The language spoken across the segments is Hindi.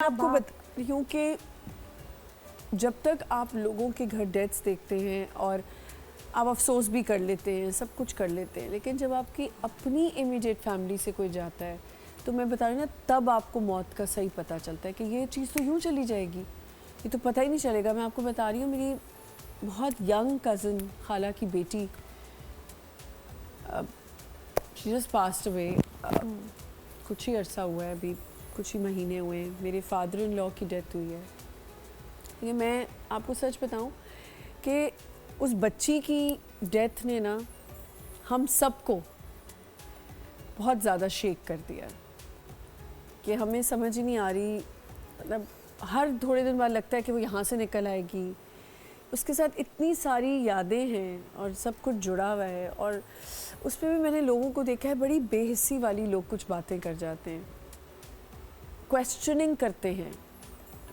आपको बता रही हूँ कि जब तक आप लोगों के घर डेथ्स देखते हैं और आप अफसोस भी कर लेते हैं, सब कुछ कर लेते हैं, लेकिन जब आपकी अपनी इमीडिएट फैमिली से कोई जाता है तो मैं बता रही हूँ ना, तब आपको मौत का सही पता चलता है कि ये चीज़ तो यूँ चली जाएगी, ये तो पता ही नहीं चलेगा। मैं आपको बता रही हूँ, मेरी बहुत यंग कज़न खाला की बेटी शी जस्ट पास्ड अवे, कुछ ही अरसा हुआ है, अभी कुछ ही महीने हुए हैं। मेरे फादर इन लॉ की डेथ हुई है। ये मैं आपको सच बताऊं कि उस बच्ची की डेथ ने ना हम सबको बहुत ज़्यादा शेक कर दिया कि हमें समझ ही नहीं आ रही। मतलब हर थोड़े दिन बाद लगता है कि वो यहाँ से निकल आएगी। उसके साथ इतनी सारी यादें हैं और सब कुछ जुड़ा हुआ है, और उस पर भी मैंने लोगों को देखा है, बड़ी बेहिस्सी वाली लोग कुछ बातें कर जाते हैं, क्वेश्चनिंग करते हैं,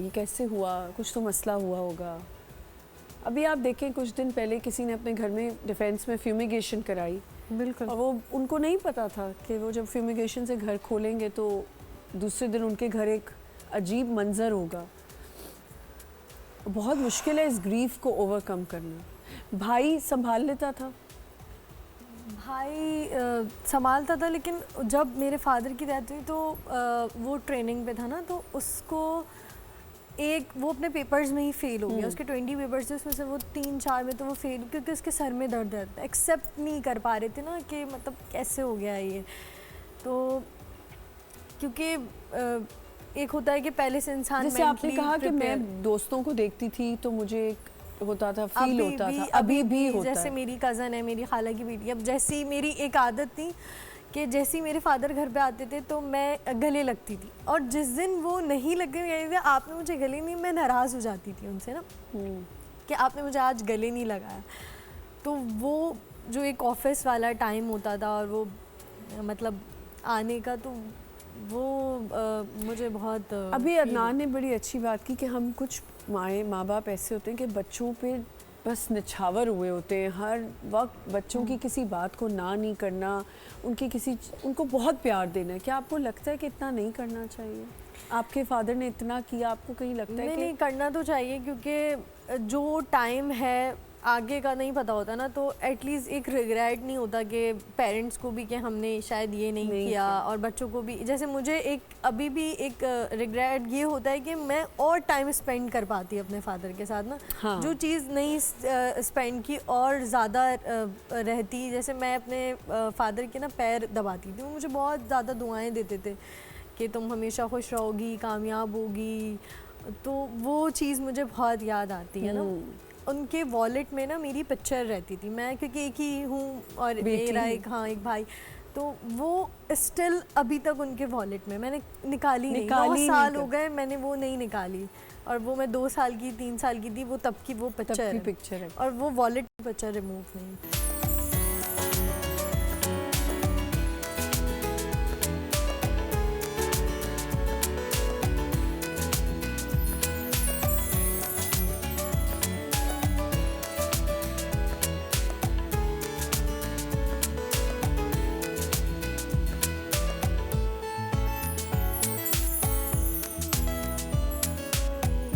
ये कैसे हुआ, कुछ तो मसला हुआ होगा। अभी आप देखें, कुछ दिन पहले किसी ने अपने घर में डिफेंस में फ्यूमिगेशन कराई, बिल्कुल, और वो उनको नहीं पता था कि वो जब फ्यूमिगेशन से घर खोलेंगे तो दूसरे दिन उनके घर एक अजीब मंजर होगा। बहुत मुश्किल है इस ग्रीफ को ओवरकम करना। भाई संभाल लेता था, भाई संभालता था, लेकिन जब मेरे फादर की डेथ हुई तो वो ट्रेनिंग पे था ना, तो उसको वो अपने पेपर्स में ही फेल हो गया। उसके 20 पेपर्स थे, उसमें से वो 3-4 में तो वो फेल, क्योंकि उसके सर में दर्द है, एक्सेप्ट नहीं कर पा रहे थे ना कि मतलब कैसे हो गया ये। तो क्योंकि एक होता है कि पहले से इंसान, जैसे आपने कहा कि मैं दोस्तों को देखती थी तो मुझे होता था, फील होता था, अभी भी होता जैसे है। मेरी कज़न है, मेरी खाला की बेटी, अब जैसी मेरी एक आदत थी कि जैसे ही मेरे फादर घर पे आते थे तो मैं गले लगती थी, और जिस दिन वो नहीं लगे, आपने मुझे गले नहीं, मैं नाराज़ हो जाती थी उनसे ना कि आपने मुझे आज गले नहीं लगाया। तो वो जो एक ऑफिस वाला टाइम होता था और वो मतलब आने का, तो वो मुझे बहुत अभी अदनान ने बड़ी अच्छी बात की कि हम कुछ माँ बाप ऐसे होते हैं कि बच्चों पे बस निछावर हुए होते हैं, हर वक्त बच्चों की किसी बात को ना नहीं करना, उनको बहुत प्यार देना है। क्या आपको लगता है कि इतना नहीं करना चाहिए? आपके फादर ने इतना किया, आपको कहीं लगता है कि नहीं करना तो चाहिए, क्योंकि जो टाइम है आगे का नहीं पता होता ना, तो एटलीस्ट एक रिग्रेट नहीं होता कि पेरेंट्स को भी कि हमने शायद ये नहीं किया, और बच्चों को भी। जैसे मुझे अभी भी एक रिग्रेट ये होता है कि मैं और टाइम स्पेंड कर पाती अपने फादर के साथ ना। हाँ। जो चीज़ नहीं स्पेंड की और ज़्यादा रहती, जैसे मैं अपने फादर के ना पैर दबाती थी, वो मुझे बहुत ज़्यादा दुआएं देते थे कि तुम हमेशा खुश रहोगी, कामयाब होगी। तो वो चीज़ मुझे बहुत याद आती है ना। उनके वॉलेट में ना मेरी पिक्चर रहती थी, मैं क्योंकि एक ही हूँ और मेरा एक भाई, तो वो स्टिल अभी तक उनके वॉलेट में मैंने निकाली नहीं। 9 साल हो गए मैंने वो नहीं निकाली, और वो मैं 2 साल की 3 साल की थी, वो तब की वो पिक्चर है, और वो वॉलेट पिक्चर रिमूव नहीं।